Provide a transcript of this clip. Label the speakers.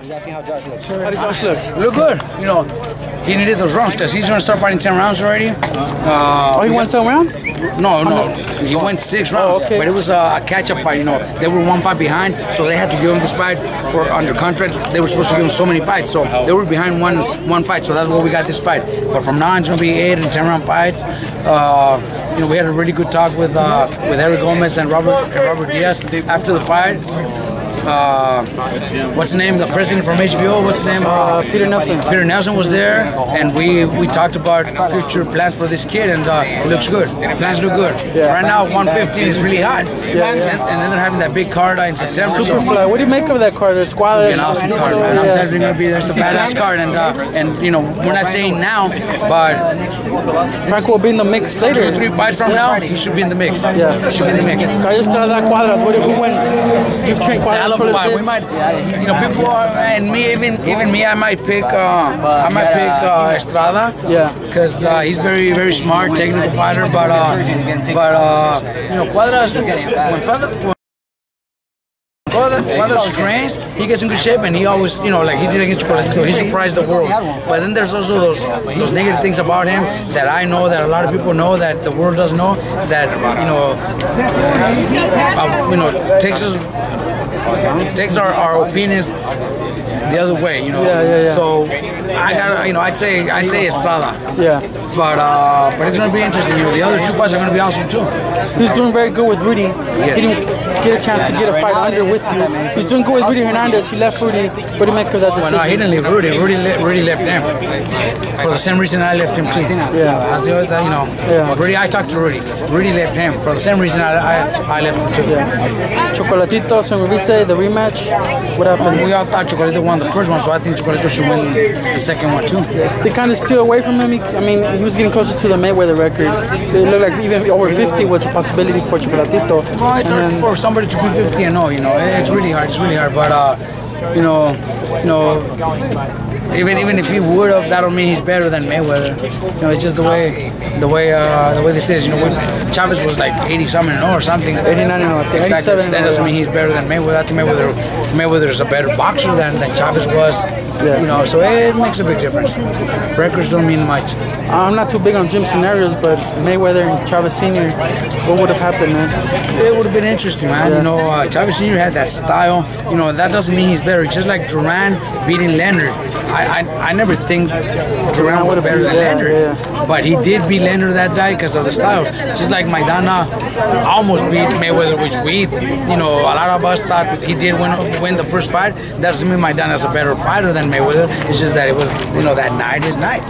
Speaker 1: He's asking how Josh looks.
Speaker 2: How did Josh look?
Speaker 3: Look good. You know, he needed those rounds because he's going to start fighting 10 rounds already.
Speaker 2: He went 10 rounds?
Speaker 3: No. He went 6 rounds.
Speaker 2: Oh, okay.
Speaker 3: But it was a catch-up fight. You know, they were 1 fight behind, so they had to give him this fight for under contract. They were supposed to give him so many fights, so they were behind one fight. So that's why we got this fight. But from now on, it's going to be 8 and 10 round fights. You know, we had a really good talk with Eric Gomez and Robert Diaz after the fight. What's the name? The president from HBO. What's the name?
Speaker 2: Peter Nelson.
Speaker 3: Peter Nelson was there, and we talked about future plans for this kid, and it looks good. Plans look good.
Speaker 2: Yeah.
Speaker 3: Right now, 115 is really hot.
Speaker 2: Yeah.
Speaker 3: And then they're having that big card in September.
Speaker 2: Superfly. What do you make of that card? There's squad.
Speaker 3: An awesome card, man. I'm definitely gonna be there. It's a badass card, and you know, we're not saying now, but
Speaker 2: Franco will be in the mix later.
Speaker 3: 2 or 3 fights from now, he should be in the mix.
Speaker 2: Yeah,
Speaker 3: he should be in the mix.
Speaker 2: Carlos Cuadras. Who wins? You've trained Cuadras for a little bit.
Speaker 3: We might, you know, people are, and me, even me, I might pick Estrada.
Speaker 2: Yeah.
Speaker 3: Because he's very smart, technical fighter, but you know, Cuadras, when Cuadras trains, he gets in good shape, and he always, you know, like he did against Chocolatito, he surprised the world. But then there's also those negative things about him that I know, that a lot of people know, that the world doesn't know, that you know, takes our opinions the other way, you know.
Speaker 2: Yeah.
Speaker 3: So I gotta, you know, I'd say Estrada.
Speaker 2: Yeah.
Speaker 3: But it's gonna be interesting. You know, the other 2 fights are gonna be awesome too.
Speaker 2: He's doing very good with Rudy.
Speaker 3: Yes.
Speaker 2: He didn't get a chance to get a fight under with you. He's doing good with Rudy Hernandez. He left Rudy. What do you make of that decision?
Speaker 3: Well, no, he didn't leave Rudy. Rudy left him for the same reason I left him too.
Speaker 2: Yeah.
Speaker 3: That's the other, you know.
Speaker 2: Yeah.
Speaker 3: Rudy, I talked to Rudy. Rudy left him for the same reason I left him too.
Speaker 2: Yeah. Chocolatito, Sanguivice, the rematch. What happens?
Speaker 3: We all thought Chocolatito won the first one, so I think Chocolatito should win the second one too.
Speaker 2: They kind of steal away from him. I mean, he was getting closer to the Mayweather record. It looked like even over 50 was a possibility for Chocolatito.
Speaker 3: Well, it's hard for somebody to be 50 and 0. You know, it's really hard. It's really hard. But you know, even if he would have, that don't mean he's better than Mayweather. You know, it's just the way this is. You know, Chavez was like 80-something or something.
Speaker 2: 89 and 87.
Speaker 3: Exactly. That doesn't mean he's better than Mayweather. I think Mayweather is a better boxer than Chavez was.
Speaker 2: Yeah.
Speaker 3: You know, so it makes a big difference. Records don't mean much.
Speaker 2: I'm not too big on gym scenarios, but Mayweather and Chavez Sr., what would have happened, man?
Speaker 3: It would have been interesting, man.
Speaker 2: Yeah.
Speaker 3: You know, Chavez Sr. had that style. You know, that doesn't mean he's better. Just like Duran beating Leonard. I never think Duran was better than Leonard.
Speaker 2: Yeah.
Speaker 3: But he did beat Leonard that day because of the style. Just like Maidana almost beat Mayweather, which you know, a lot of us thought he did win the first fight. That doesn't mean Maidana's a better fighter than Mayweather. It's just that it was, you know, that night is night.